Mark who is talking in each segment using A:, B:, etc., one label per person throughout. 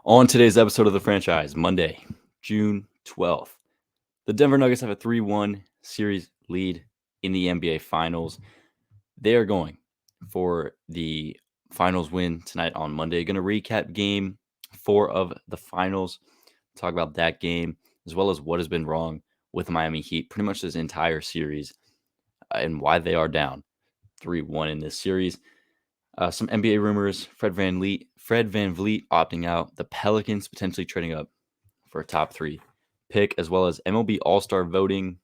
A: On today's episode of The Franchise, Monday, June 12th, the Denver Nuggets have a 3-1 series lead in the NBA Finals. They are going for the finals win tonight on Monday. Going to recap game 4 of the finals, talk about that game, as well as what has been wrong with the Miami Heat pretty much this entire series and why they are down 3-1 in this series. Some NBA rumors, Fred VanVleet opting out, the Pelicans potentially trading up for a top 3 pick, as well as MLB All Star voting,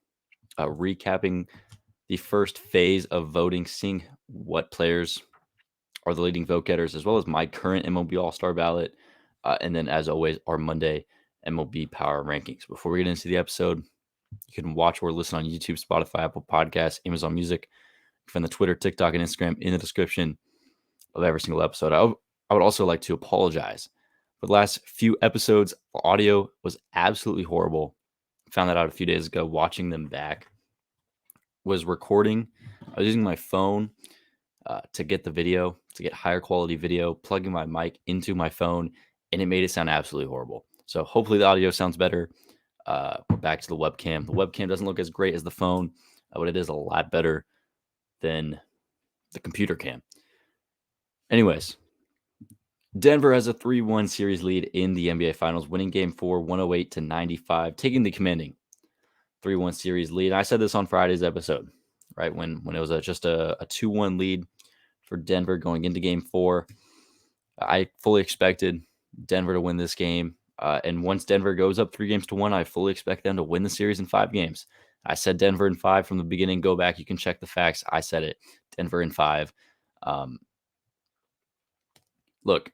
A: recapping the first phase of voting, seeing what players are the leading vote getters, as well as my current MLB All Star Ballot. And then, as always, our Monday MLB Power Rankings. Before we get into the episode, you can watch or listen on YouTube, Spotify, Apple Podcasts, Amazon Music. You can find the Twitter, TikTok, and Instagram in the description of every single episode. I would also like to apologize for the last few episodes. The audio was absolutely horrible. Found that out a few days ago. Watching them back, was recording. I was using my phone to get the video, to get higher quality video, plugging my mic into my phone, and it made it sound absolutely horrible. So hopefully the audio sounds better. We're back to the webcam. The webcam doesn't look as great as the phone, but it is a lot better than the computer cam. Anyways, Denver has a 3-1 series lead in the NBA Finals, winning Game 4, 108-95, taking the commanding 3-1 series lead. I said this on Friday's episode, right, when it was just a 2-1 lead for Denver going into Game 4. I fully expected Denver to win this game. And once Denver goes up 3-1, I fully expect them to win the series in 5 games. I said Denver in 5 from the beginning. Go back. You can check the facts. I said it. Denver in 5. Look,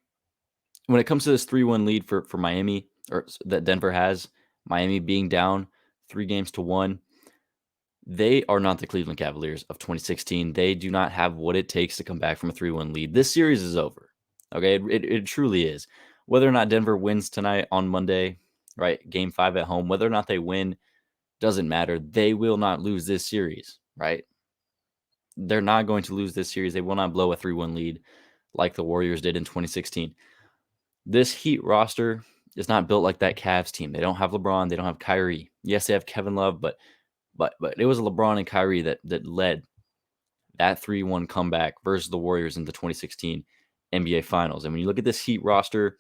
A: when it comes to this 3-1 lead for Miami, or that Denver has, Miami being down 3-1, they are not the Cleveland Cavaliers of 2016. They do not have what it takes to come back from a 3-1 lead. This series is over. Okay, it truly is. Whether or not Denver wins tonight on Monday, right, Game 5 at home, whether or not they win, doesn't matter. They will not lose this series, right? They're not going to lose this series. They will not blow a 3-1 lead like the Warriors did in 2016. This Heat roster is not built like that Cavs team. They don't have LeBron. They don't have Kyrie. Yes, they have Kevin Love, but it was LeBron and Kyrie that led that 3-1 comeback versus the Warriors in the 2016 NBA Finals. And when you look at this Heat roster,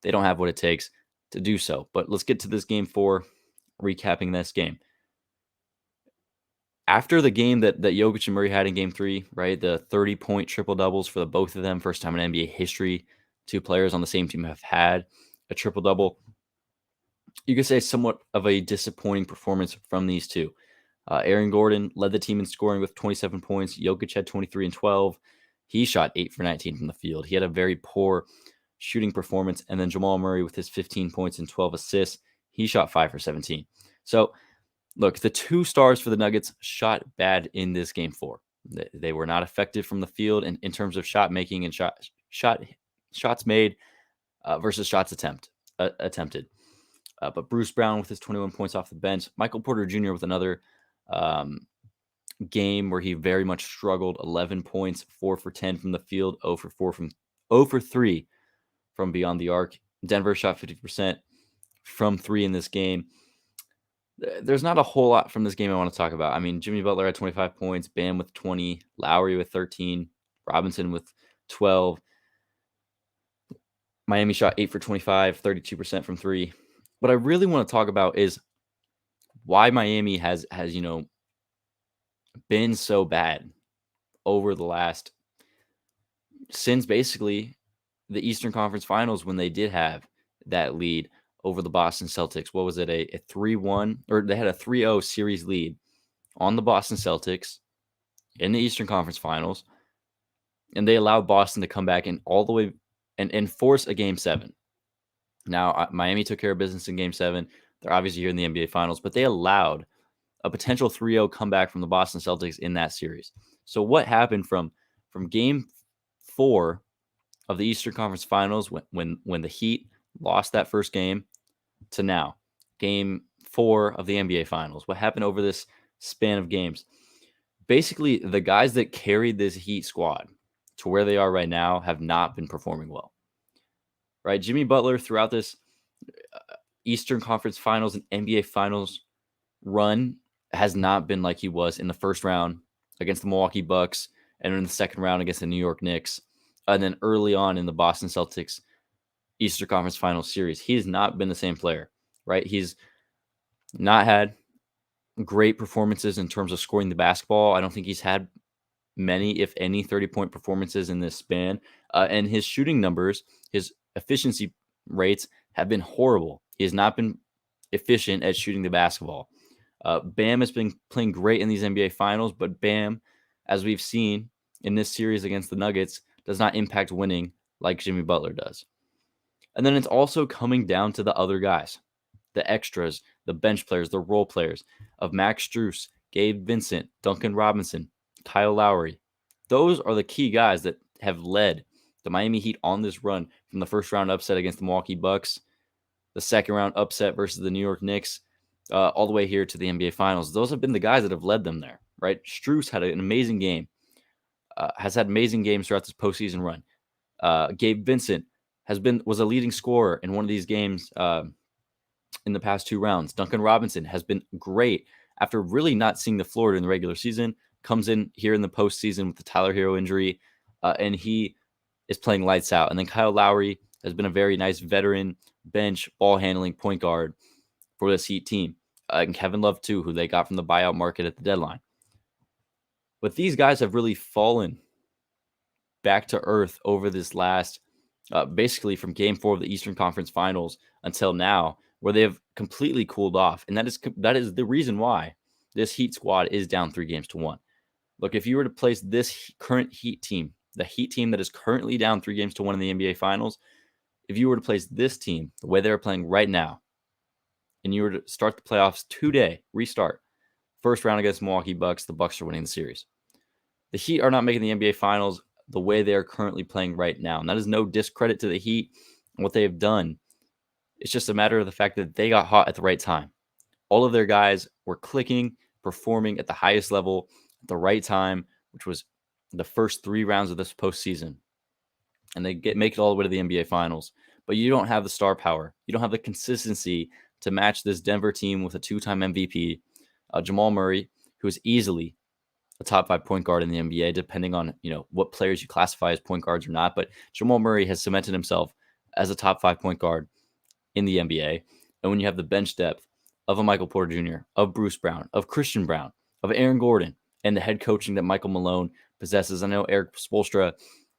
A: they don't have what it takes to do so. But let's get to this Game 4, recapping this game. After the game that Jokic and Murray had in Game 3, right, the 30-point triple-doubles for the both of them, first time in NBA history, 2 players on the same team have had a triple-double. You could say somewhat of a disappointing performance from these two. Aaron Gordon led the team in scoring with 27 points. Jokic had 23 and 12. He shot 8 for 19 from the field. He had a very poor shooting performance. And then Jamal Murray with his 15 points and 12 assists, he shot 5 for 17. So, look, the 2 stars for the Nuggets shot bad in this Game 4. They were not effective from the field in terms of shot making and shots made versus shots attempted. But Bruce Brown with his 21 points off the bench. Michael Porter Jr. with another game where he very much struggled. 11 points, 4 for 10 from the field, 0 for 3 from beyond the arc. Denver shot 50% from 3 in this game. There's not a whole lot from this game I want to talk about. I mean, Jimmy Butler had 25 points, Bam with 20, Lowry with 13, Robinson with 12. Miami shot 8 for 25, 32% from 3. What I really want to talk about is why Miami has been so bad over the last, since basically the Eastern Conference Finals, when they did have that lead over the Boston Celtics. What was it, a 3-1, or they had a 3-0 series lead on the Boston Celtics in the Eastern Conference Finals, and they allowed Boston to come back and all the way and force a Game 7. Now, Miami took care of business in Game 7. They're obviously here in the NBA Finals, but they allowed a potential 3-0 comeback from the Boston Celtics in that series. So what happened from Game 4 of the Eastern Conference Finals when the Heat lost that first game to now, Game 4 of the NBA Finals? What happened over this span of games? Basically, the guys that carried this Heat squad to where they are right now have not been performing well. right? Jimmy Butler throughout this Eastern Conference Finals and NBA Finals run has not been like he was in the first round against the Milwaukee Bucks and in the second round against the New York Knicks. And then early on in the Boston Celtics Eastern Conference Finals series, he's not been the same player, right? He's not had great performances in terms of scoring the basketball. I don't think he's had many, if any, 30-point performances in this span. And his shooting numbers, his efficiency rates have been horrible. He has not been efficient at shooting the basketball. Bam has been playing great in these NBA Finals, but Bam, as we've seen in this series against the Nuggets, does not impact winning like Jimmy Butler does. And then it's also coming down to the other guys, the extras, the bench players, the role players of Max Strus, Gabe Vincent, Duncan Robinson, Kyle Lowry. Those are the key guys that have led the Miami Heat on this run from the first round upset against the Milwaukee Bucks, the second round upset versus the New York Knicks, all the way here to the NBA Finals. Those have been the guys that have led them there, right? Strus had an amazing game, has had amazing games throughout this postseason run. Gabe Vincent was a leading scorer in one of these games in the past two rounds. Duncan Robinson has been great after really not seeing the floor during the regular season. Comes in here in the postseason with the Tyler Hero injury, and he is playing lights out. And then Kyle Lowry has been a very nice veteran bench ball handling point guard for this Heat team. And Kevin Love too, who they got from the buyout market at the deadline. But these guys have really fallen back to earth over this last, basically from Game 4 of the Eastern Conference Finals until now, where they have completely cooled off. And that is the reason why this Heat squad is down 3-1. Look, if you were to place this current Heat team, the Heat team that is currently down 3-1 in the NBA Finals, if you were to place this team the way they're playing right now, and you were to start the playoffs today, restart, first round against Milwaukee Bucks, the Bucks are winning the series. The Heat are not making the NBA Finals the way they are currently playing right now. And that is no discredit to the Heat and what they have done. It's just a matter of the fact that they got hot at the right time. All of their guys were clicking, performing at the highest level at the right time, which was the first 3 rounds of this postseason. And they make it all the way to the NBA Finals. But you don't have the star power. You don't have the consistency to match this Denver team with a 2-time MVP, Jamal Murray, who is easily a top 5 point guard in the NBA, depending on what players you classify as point guards or not. But Jamal Murray has cemented himself as a top 5 point guard in the NBA. And when you have the bench depth of a Michael Porter Jr., of Bruce Brown, of Christian Brown, of Aaron Gordon, and the head coaching that Michael Malone possesses, I know Eric Spoelstra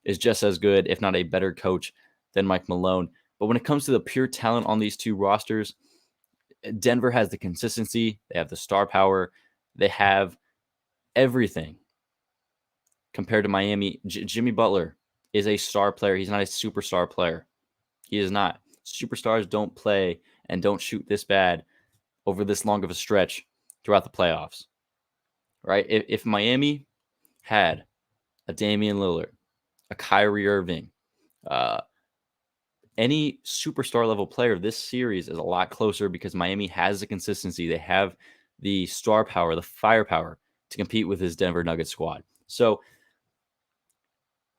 A: is just as good, if not a better coach than Mike Malone. But when it comes to the pure talent on these two rosters, Denver has the consistency, they have the star power, they have everything compared to Miami. Jimmy Butler is a star player. He's not a superstar player. He is not. Superstars don't play and don't shoot this bad over this long of a stretch throughout the playoffs, right? If Miami had a Damian Lillard, a Kyrie Irving, any superstar level player, this series is a lot closer because Miami has the consistency. They have the star power, the firepower to compete with his Denver Nuggets squad. So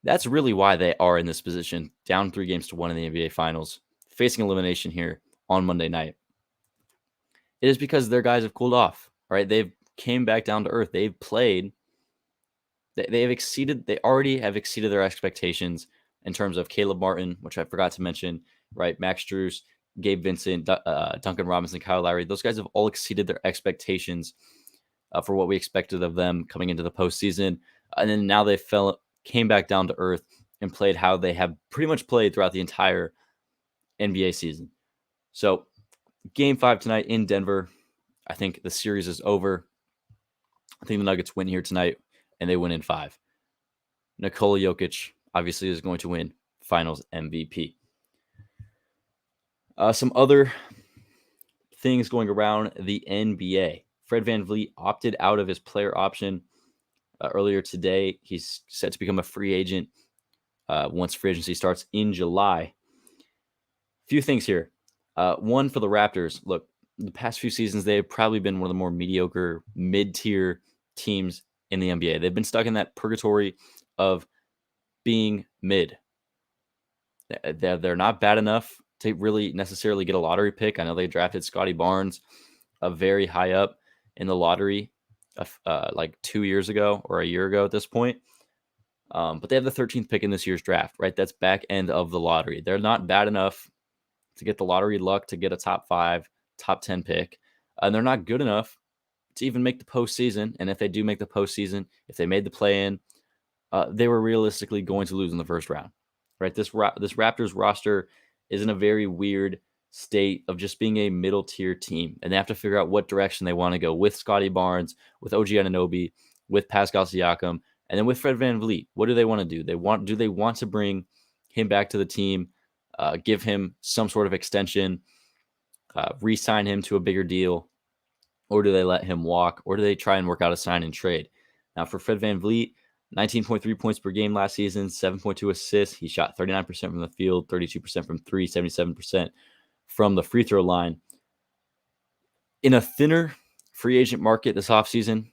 A: that's really why they are in this position, down 3-1 in the NBA Finals, facing elimination here on Monday night. It is because their guys have cooled off, right? They've came back down to earth. They've played. They already have exceeded their expectations in terms of Caleb Martin, which I forgot to mention, right? Max Strus, Gabe Vincent, Duncan Robinson, Kyle Lowry. Those guys have all exceeded their expectations for what we expected of them coming into the postseason. And then now they came back down to earth and played how they have pretty much played throughout the entire NBA season. So Game 5 tonight in Denver. I think the series is over. I think the Nuggets win here tonight, and they win in 5. Nikola Jokic obviously is going to win Finals MVP. Some other things going around the NBA. Fred VanVleet opted out of his player option earlier today. He's set to become a free agent once free agency starts in July. Few things here. One, for the Raptors. Look, the past few seasons, they've probably been one of the more mediocre, mid-tier teams in the NBA. They've been stuck in that purgatory of being mid. They're not bad enough to really necessarily get a lottery pick. I know they drafted Scotty Barnes very high up in the lottery like 2 years ago or a year ago at this point. But they have the 13th pick in this year's draft, right? That's back end of the lottery. They're not bad enough to get the lottery luck to get a top 5, top 10 pick. And they're not good enough to even make the postseason. And if they do make the postseason, if they made the play in, they were realistically going to lose in the first round, right? This Raptors roster is in a very weird state of just being a middle tier team, and they have to figure out what direction they want to go with Scotty Barnes, with OG Anunoby, with Pascal Siakam, and then with Fred VanVleet. What do they want to do? Do they want to bring him back to the team, give him some sort of extension, re-sign him to a bigger deal, or do they let him walk, or do they try and work out a sign and trade? Now, for Fred VanVleet, 19.3 points per game last season, 7.2 assists. He shot 39% from the field, 32% from three, 77% from the free throw line. In a thinner free agent market this offseason,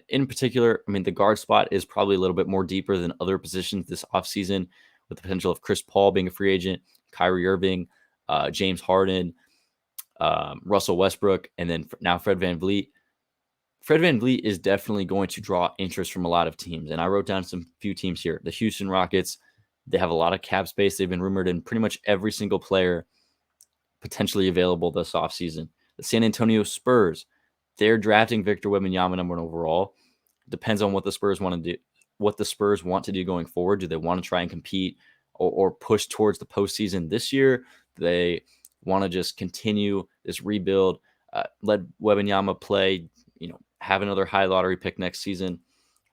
A: in particular, I mean, the guard spot is probably a little bit more deeper than other positions this offseason, with the potential of Chris Paul being a free agent, Kyrie Irving, James Harden, Russell Westbrook, and then now Fred VanVleet. Fred VanVleet is definitely going to draw interest from a lot of teams. And I wrote down some few teams here. The Houston Rockets, they have a lot of cap space. They've been rumored in pretty much every single player potentially available this offseason. The San Antonio Spurs, they're drafting Victor Wembanyama number 1 overall. Depends on what the Spurs want to do, what the Spurs want to do going forward. Do they want to try and compete or push towards the postseason this year? Do they want to just continue this rebuild, let Wembanyama play, have another high lottery pick next season?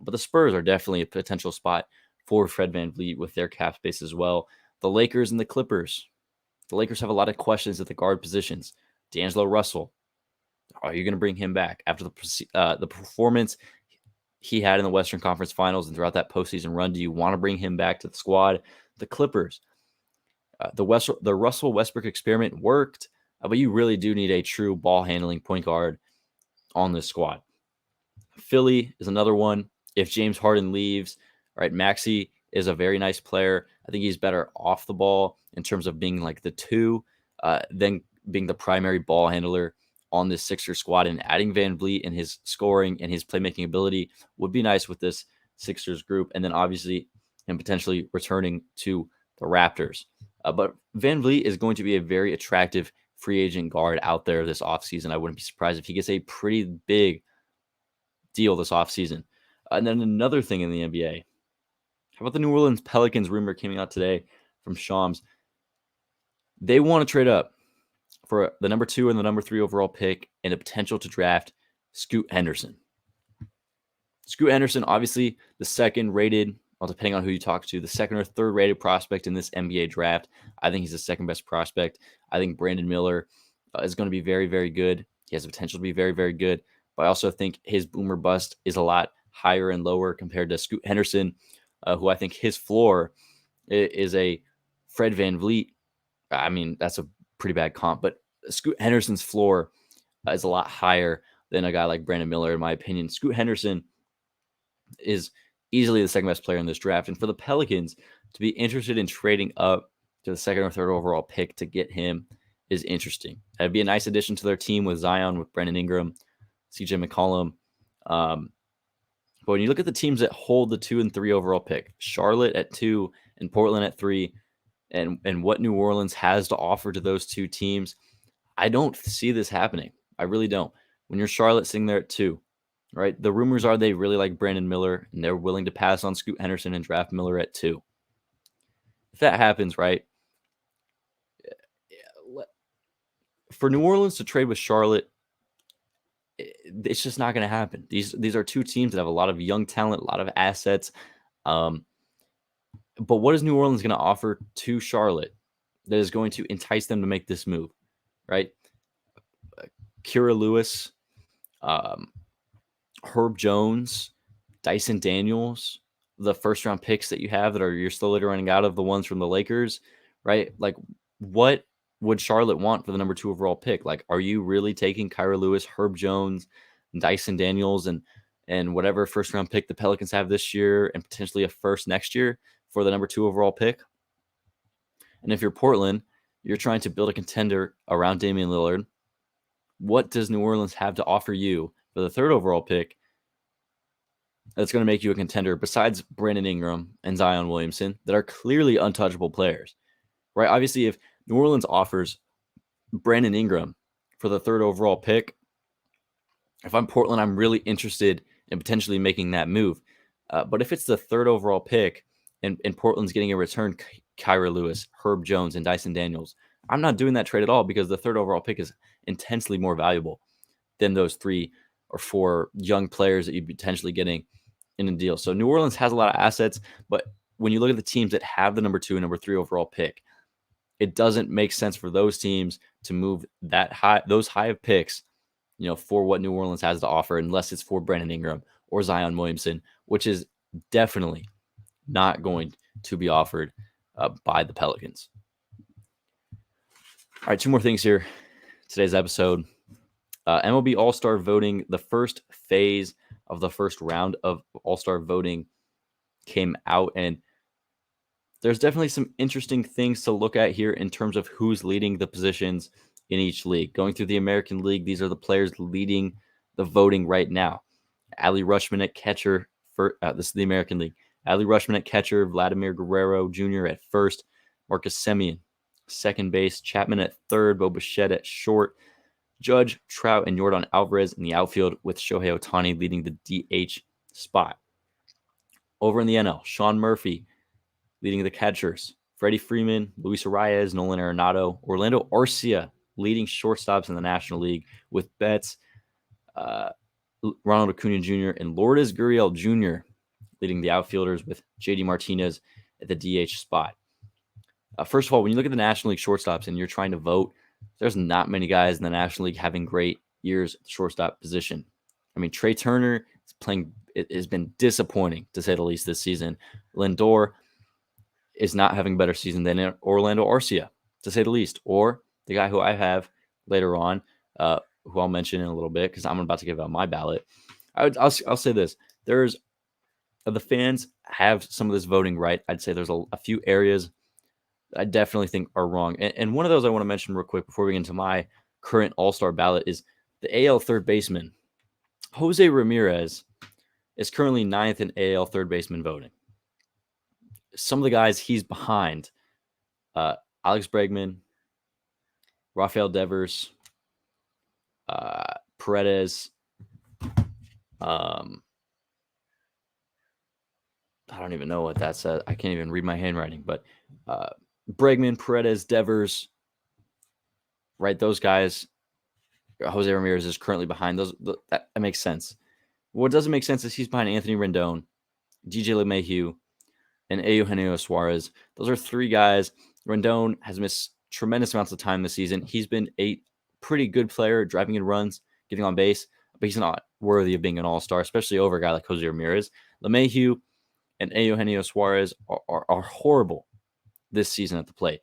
A: But the Spurs are definitely a potential spot for Fred VanVleet with their cap space as well. The Lakers and the Clippers. The Lakers have a lot of questions at the guard positions. D'Angelo Russell, are you going to bring him back after the performance he had in the Western Conference Finals and throughout that postseason run? Do you want to bring him back to the squad? The Clippers, the Russell Westbrook experiment worked, but you really do need a true ball handling point guard on this squad. Philly is another one. If James Harden leaves, right, Maxey is a very nice player. I think he's better off the ball in terms of being like the 2 than being the primary ball handler on this Sixers squad. And adding VanVleet and his scoring and his playmaking ability would be nice with this Sixers group. And then obviously him potentially returning to the Raptors. But VanVleet is going to be a very attractive free agent guard out there this offseason. I wouldn't be surprised if he gets a pretty big deal this offseason. And then another thing in the NBA. How about the New Orleans Pelicans rumor coming out today from Shams? They want to trade up for the number 2 and the number 3 overall pick and a potential to draft Scoot Henderson. Scoot Henderson, obviously the second rated, well, depending on who you talk to, the second or third rated prospect in this NBA draft. I think he's the second best prospect. I think Brandon Miller is going to be very, very good. He has the potential to be very, very good. But I also think his boomer bust is a lot higher and lower compared to Scoot Henderson, who I think his floor is a Fred VanVleet. I mean, that's a pretty bad comp, but Scoot Henderson's floor is a lot higher than a guy like Brandon Miller, in my opinion. Scoot Henderson is easily the second best player in this draft. And for the Pelicans to be interested in trading up to the second or third overall pick to get him is interesting. That'd be a nice addition to their team with Zion, with Brandon Ingram, CJ McCollum. But when you look at the teams that hold the 2 and 3 overall pick, Charlotte at 2 and Portland at 3, and what New Orleans has to offer to those 2 teams, I don't see this happening. I really don't. When you're Charlotte sitting there at 2, right? The rumors are they really like Brandon Miller, and they're willing to pass on Scoot Henderson and draft Miller at 2. If that happens, right, for New Orleans to trade with Charlotte, it's just not going to happen. These are 2 teams that have a lot of young talent, a lot of assets. But what is New Orleans going to offer to Charlotte that is going to entice them to make this move, right? Kira Lewis, Herb Jones, Dyson Daniels, the first-round picks that you have that you're slowly running out of, the ones from the Lakers, right? Like, what would Charlotte want for the number 2 overall pick? Like, are you really taking Kira Lewis, Herb Jones, Dyson Daniels, and whatever first-round pick the Pelicans have this year and potentially a first next year for the number 2 overall pick? And if you're Portland, you're trying to build a contender around Damian Lillard. What does New Orleans have to offer you for the 3rd overall pick that's going to make you a contender besides Brandon Ingram and Zion Williamson that are clearly untouchable players, right? Obviously, if New Orleans offers Brandon Ingram for the 3rd overall pick, if I'm Portland, I'm really interested in potentially making that move. But if it's the 3rd overall pick and Portland's getting in return Kyra Lewis, Herb Jones, and Dyson Daniels, I'm not doing that trade at all because the 3rd overall pick is intensely more valuable than those 3 or 4 young players that you'd be potentially getting in a deal. So New Orleans has a lot of assets, but when you look at the teams that have the number 2 and number 3 overall pick, it doesn't make sense for those teams to move that high, those high of picks, for what New Orleans has to offer, unless it's for Brandon Ingram or Zion Williamson, which is definitely not going to be offered by the Pelicans. All right, 2 more things here. Today's episode. MLB All Star voting, the first phase of the first round of All Star voting came out, and there's definitely some interesting things to look at here in terms of who's leading the positions in each league. Going through the American League, these are the players leading the voting right now. Adley Rutschman at catcher. This is the American League. Adley Rutschman at catcher, Vladimir Guerrero Jr. at first, Marcus Semien second base, Chapman at third, Bo Bichette at short, Judge, Trout, and Yordan Alvarez in the outfield, with Shohei Ohtani leading the DH spot. Over in the NL, Sean Murphy leading the catchers, Freddie Freeman, Luis Arias, Nolan Arenado, Orlando Arcia leading shortstops in the National League, with Betts, Ronald Acuna Jr., and Lourdes Gurriel Jr. leading the outfielders, with JD Martinez at the DH spot. First of all, when you look at the National League shortstops and you're trying to vote, there's not many guys in the National League having great years at the shortstop position. I mean, Trey Turner is playing. It has been disappointing, to say the least, this season. Lindor is not having a better season than Orlando Arcia, to say the least, or the guy who I have later on, who I'll mention in a little bit because I'm about to give out my ballot. I'll say this: the fans have some of this voting right. I'd say there's a few areas I definitely think are wrong. And one of those I want to mention real quick before we get into my current All-Star ballot is the AL third baseman. Jose Ramirez is currently 9th in AL third baseman voting. Some of the guys he's behind, Alex Bregman, Rafael Devers, Paredes, I don't even know what that says. I can't even read my handwriting, but Bregman, Paredes, Devers, right? Those guys, Jose Ramirez is currently behind those. That makes sense. What doesn't make sense is he's behind Anthony Rendon, DJ LeMahieu, and Eugenio Suarez. Those are 3 guys. Rendon has missed tremendous amounts of time this season. He's been a pretty good player, driving in runs, getting on base, but he's not worthy of being an all-star, especially over a guy like Jose Ramirez. LeMahieu and Eugenio Suarez are horrible this season at the plate.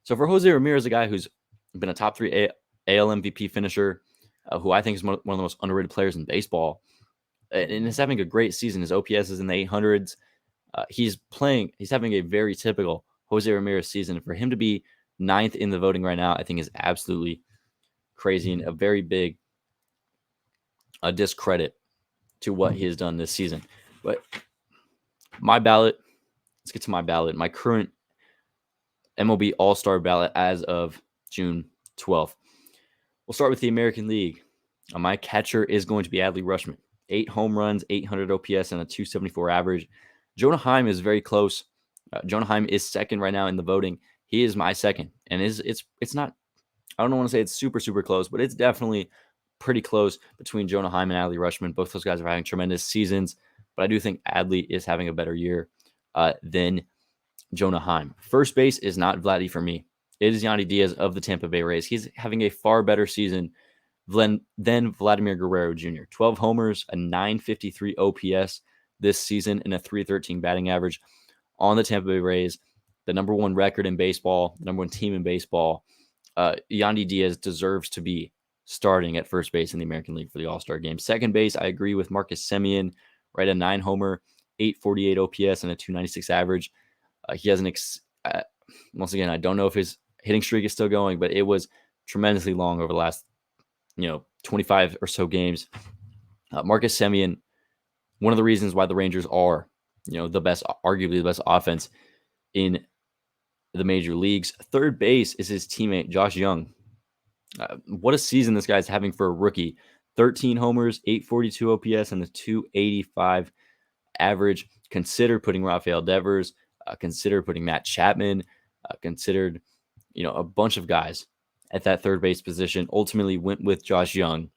A: So for Jose Ramirez, a guy who's been a top 3 AL MVP finisher, who I think is one of the most underrated players in baseball, and is having a great season. His OPS is in the 800s. He's having a very typical Jose Ramirez season. For him to be 9th in the voting right now, I think is absolutely crazy and a very big discredit to what he has done this season. But my ballot, let's get to my ballot. My current MLB All Star Ballot as of June 12th. We'll start with the American League. My catcher is going to be Adley Rutschman. 8 home runs, 800 OPS, and a 274 average. Jonah Heim is very close. Jonah Heim is second right now in the voting. He is my second, and it's not. I don't want to say it's super close, but it's definitely pretty close between Jonah Heim and Adley Rutschman. Both those guys are having tremendous seasons, but I do think Adley is having a better year than Jonah Heim. First base is not Vladdy for me. It is Yandy Diaz of the Tampa Bay Rays. He's having a far better season than Vladimir Guerrero Jr. 12 homers, a 953 OPS this season, and a 313 batting average on the Tampa Bay Rays. The number 1 record in baseball, the number 1 team in baseball. Yandy Diaz deserves to be starting at first base in the American League for the All-Star game. Second base, I agree with Marcus Semien, right? A 9 homer, 848 OPS, and a 296 average. He has Once again, I don't know if his hitting streak is still going, but it was tremendously long over the last 25 or so games. Marcus Semien, one of the reasons why the Rangers are the best, arguably the best offense in the major leagues. Third base is his teammate Josh Young. What a season this guy's having for a rookie. 13 homers, 842 OPS, and a 285 average. Consider putting Rafael Devers, consider putting Matt Chapman, considered a bunch of guys at that third base position. Ultimately went with Josh Young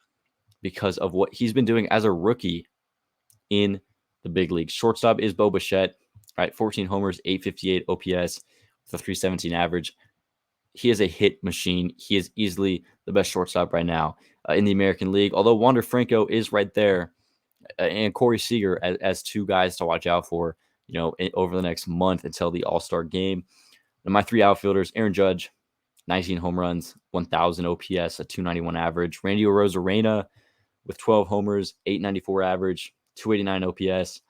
A: because of what he's been doing as a rookie in the big league. Shortstop is Bo Bichette, right? 14 homers, 858 OPS with a 317 average. He is a hit machine. He is easily the best shortstop right now in the American League, although Wander Franco is right there, and Corey Seager as two guys to watch out for, over the next month until the All-Star game. And my three outfielders, Aaron Judge, 19 home runs, 1,000 OPS, a 291 average. Randy Arozarena with 12 homers, 894 average, 289 OPS,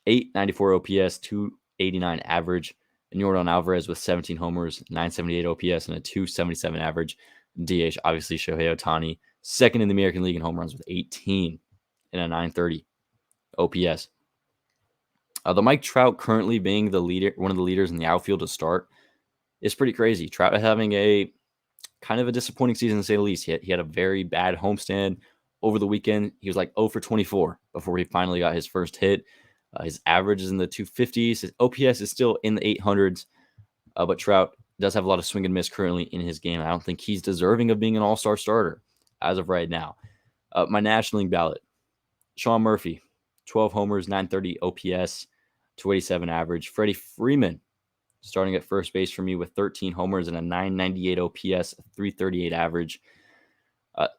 A: 894 OPS, 289 average. And Yordan Alvarez with 17 homers, 978 OPS, and a 277 average. DH, obviously, Shohei Ohtani, second in the American League in home runs with 18 and a 930 OPS. The Mike Trout currently being the leader, one of the leaders in the outfield to start, is pretty crazy. Trout having a kind of a disappointing season, to say the least. He had a very bad homestand over the weekend. He was like 0 for 24 before he finally got his first hit. His average is in the 250s. His OPS is still in the 800s. But Trout does have a lot of swing and miss currently in his game. I don't think he's deserving of being an all-star starter as of right now. My National League ballot, Sean Murphy, 12 homers, 930 OPS, 287 average. Freddie Freeman, starting at first base for me with 13 homers and a 998 OPS, 338 average.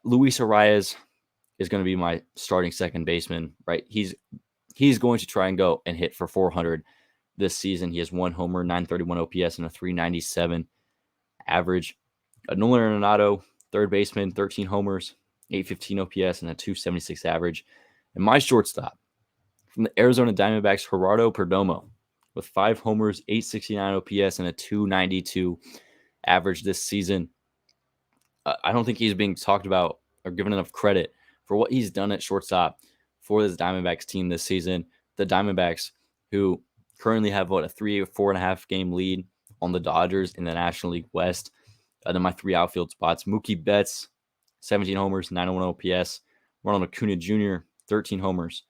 A: Luis Arias is going to be my starting second baseman, right? He's going to try and go and hit for 400 this season. He has one homer, 931 OPS, and a 397 average. Nolan Arenado, third baseman, 13 homers, 815 OPS, and a 276 average. And my shortstop from the Arizona Diamondbacks, Gerardo Perdomo, with 5 homers, 869 OPS, and a 292 average this season. I don't think he's being talked about or given enough credit for what he's done at shortstop for this Diamondbacks team this season. The Diamondbacks, who currently have a 3 or 4.5 game lead on the Dodgers in the National League West. Then my three outfield spots, Mookie Betts, 17 homers, 901 OPS. Ronald Acuna Jr., 13 homers,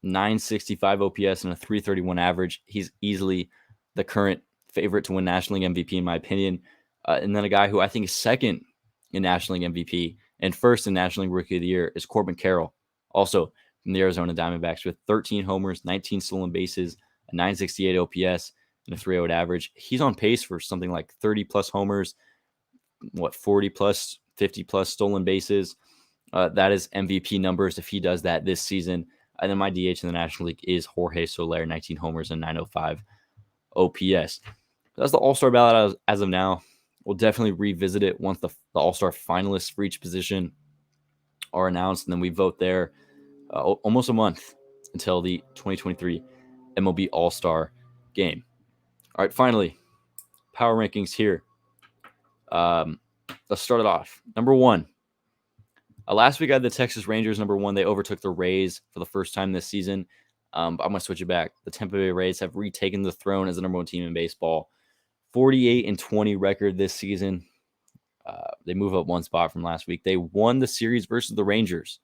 A: 965 OPS, and a 331 average. He's easily the current favorite to win National League MVP, in my opinion. And then a guy who I think is second in National League MVP and first in National League Rookie of the Year is Corbin Carroll, also from the Arizona Diamondbacks, with 13 homers, 19 stolen bases, a 968 OPS, and a 308 average. He's on pace for something like 30-plus homers, 40-plus, 50-plus stolen bases. That is MVP numbers if he does that this season. And then my DH in the National League is Jorge Soler, 19 homers and 905 OPS. That's the All-Star ballot as of now. We'll definitely revisit it once the All-Star finalists for each position are announced, and then we vote there almost a month until the 2023 MLB All Star game. All right, finally, power rankings here. Let's start it off. Number 1. Last week I had the Texas Rangers number 1. They overtook the Rays for the first time this season. I'm going to switch it back. The Tampa Bay Rays have retaken the throne as the number 1 team in baseball. 48-20 record this season. They move up one spot from last week. They won the series versus the Rangers.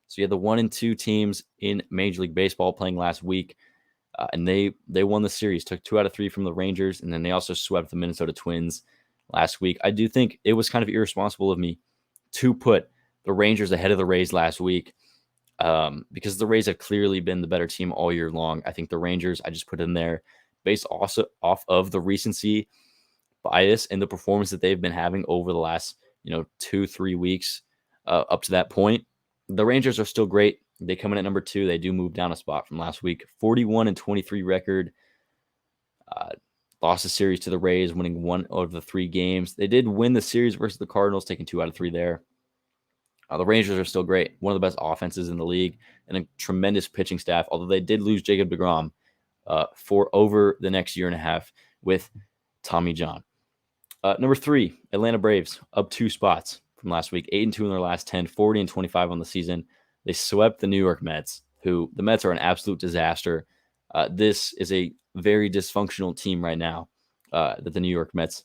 A: So you had the 1 and 2 teams in Major League Baseball playing last week, and they won the series. Took 2 out of 3 from the Rangers, and then they also swept the Minnesota Twins last week. I do think it was kind of irresponsible of me to put the Rangers ahead of the Rays last week because the Rays have clearly been the better team all year long. I think the Rangers, I just put in there based also off of the recency bias and the performance that they've been having over the last 2-3 weeks up to that point. The Rangers are still great. They come in at number 2. They do move down a spot from last week. 41-23 record. Lost the series to the Rays, winning 1 out of the 3 games. They did win the series versus the Cardinals, taking 2 out of 3 there. The Rangers are still great. One of the best offenses in the league and a tremendous pitching staff, although they did lose Jacob deGrom for over the next year and a half with Tommy John. Number 3, Atlanta Braves, up 2 spots from last week, 8-2 in their last 10, 40-25 on the season. They swept the New York Mets, who the Mets are an absolute disaster. This is a very dysfunctional team right now that the New York Mets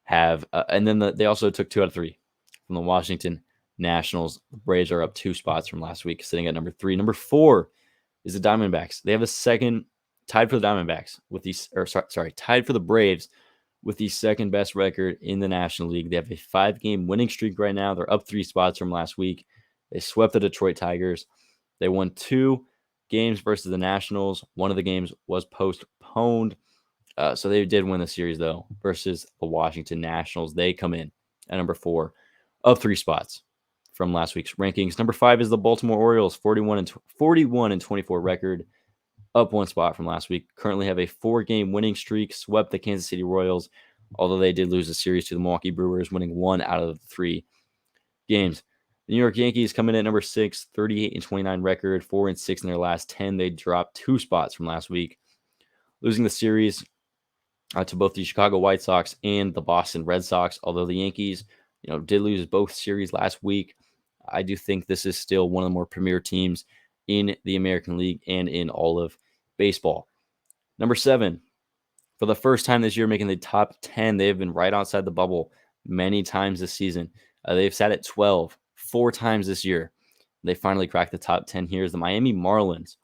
A: have. And then they also took 2 out of 3 from the Washington Nationals. The Braves are up 2 spots from last week, sitting at number 3. Number 4 is the Diamondbacks. They have a second, tied for the Diamondbacks with these, or sorry, tied for the Braves with the second best record in the National League. They have a 5-game winning streak right now. They're up 3 spots from last week. They swept the Detroit Tigers. They won 2 games versus the Nationals. One of the games was postponed. So they did win the series, though, versus the Washington Nationals. They come in at number 4, up 3 spots from last week's rankings. Number 5 is the Baltimore Orioles, 41-24 record, up 1 spot from last week. Currently have a 4-game winning streak, swept the Kansas City Royals, although they did lose a series to the Milwaukee Brewers, winning 1 out of the 3 games. The New York Yankees come in at number 6, 38-29 record, 4-6 in their last 10. They dropped 2 spots from last week, losing the series to both the Chicago White Sox and the Boston Red Sox. Although the Yankees, did lose both series last week, I do think this is still one of the more premier teams in the American League and in all of baseball. Number 7, for the first time this year, making the top 10. They have been right outside the bubble many times this season. They've sat at 12 4 times this year. They finally cracked the top 10 here. Is the Miami Marlins.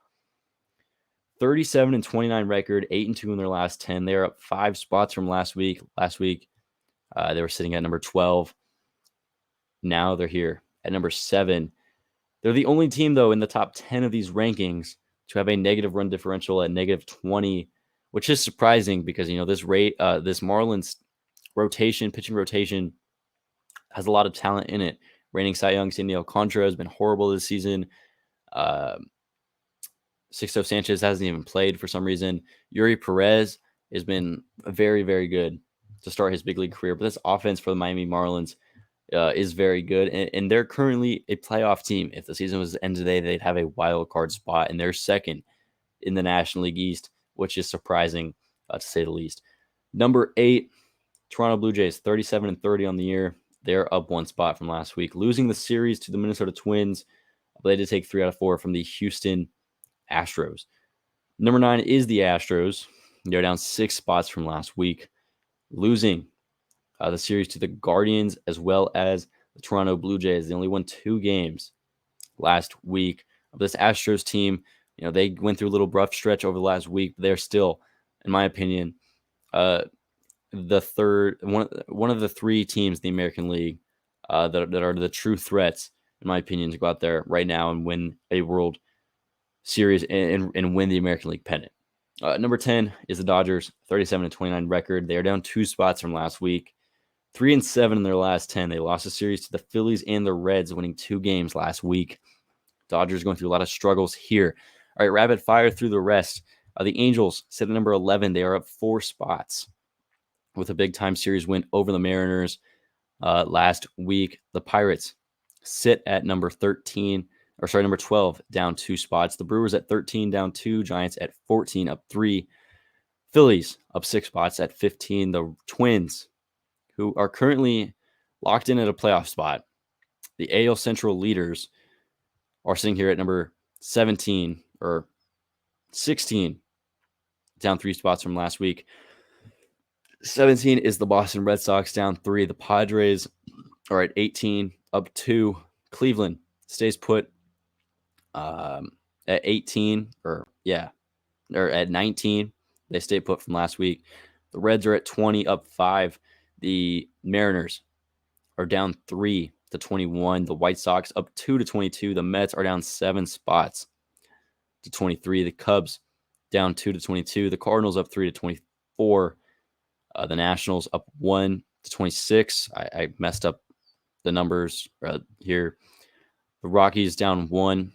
A: 37-29 record, 8-2 in their last 10. They are up 5 spots from last week. Last week, they were sitting at number 12. Now they're here at number 7. They're the only team, though, in the top 10 of these rankings to have a negative run differential at negative 20, which is surprising because, this Marlins pitching rotation has a lot of talent in it. Reigning Cy Young, Sandy Alcantara has been horrible this season. Sixto Sanchez hasn't even played for some reason. Yuri Perez has been very, very good to start his big league career. But this offense for the Miami Marlins is very good. And they're currently a playoff team. If the season was to end today, they'd have a wild card spot. And they're second in the National League East, which is surprising to say the least. Number 8, Toronto Blue Jays, 37-30 on the year. They're up 1 spot from last week, losing the series to the Minnesota Twins. But they did take 3 out of 4 from the Houston Astros. Number 9 is the Astros. They're down 6 spots from last week, losing the series to the Guardians as well as the Toronto Blue Jays. They only won 2 games last week. This Astros team, they went through a little rough stretch over the last week, but they're still, in my opinion, the third one of the 3 teams in the American League that are the true threats, in my opinion, to go out there right now and win a World Series and win the American League pennant. Number 10 is the Dodgers, 37-29 record. They are down 2 spots from last week, 3-7 in their last 10. They lost a series to the Phillies and the Reds, winning 2 games last week. Dodgers going through a lot of struggles here. All right, rapid fire through the rest. The Angels sit at number 11. They are up 4 spots with a big-time series win over the Mariners last week. The Pirates sit at number 12, down 2 spots. The Brewers at 13, down 2. Giants at 14, up 3. Phillies up 6 spots at 15. The Twins, who are currently locked in at a playoff spot, the AL Central leaders, are sitting here at number 17 or 16, down 3 spots from last week. 17 is the Boston Red Sox, down 3. The Padres are at 18, up 2. Cleveland stays put at 18, or at 19. They stay put from last week. The Reds are at 20, up 5. The Mariners are down 3 to 21. The White Sox up 2 to 22. The Mets are down 7 spots to 23. The Cubs down 2 to 22. The Cardinals up 3 to 24. The Nationals up 1 to 26. I messed up the numbers here. The Rockies down 1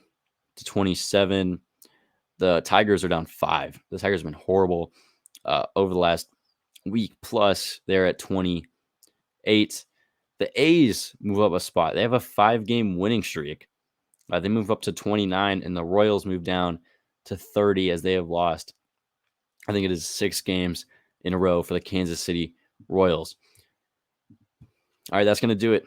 A: to 27. The Tigers are down 5. The Tigers have been horrible over the last week plus. They're at 28. The A's move up a spot. They have a 5-game winning streak. They move up to 29, and the Royals move down to 30 as they have lost I think it is 6 games in a row for the Kansas City Royals. All right, that's going to do it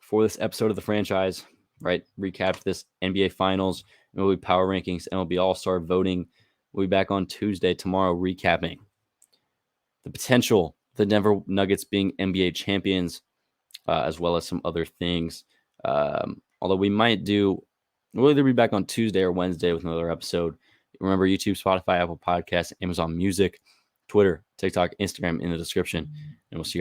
A: for this episode of the franchise, right? Recap this NBA Finals, MLB Power Rankings, MLB All Star voting. We'll be back on Tuesday tomorrow recapping the potential, the Denver Nuggets being NBA champions, as well as some other things. Although we'll either be back on Tuesday or Wednesday with another episode. Remember, YouTube, Spotify, Apple Podcasts, Amazon Music, Twitter, TikTok, Instagram in the description. And we'll see you guys.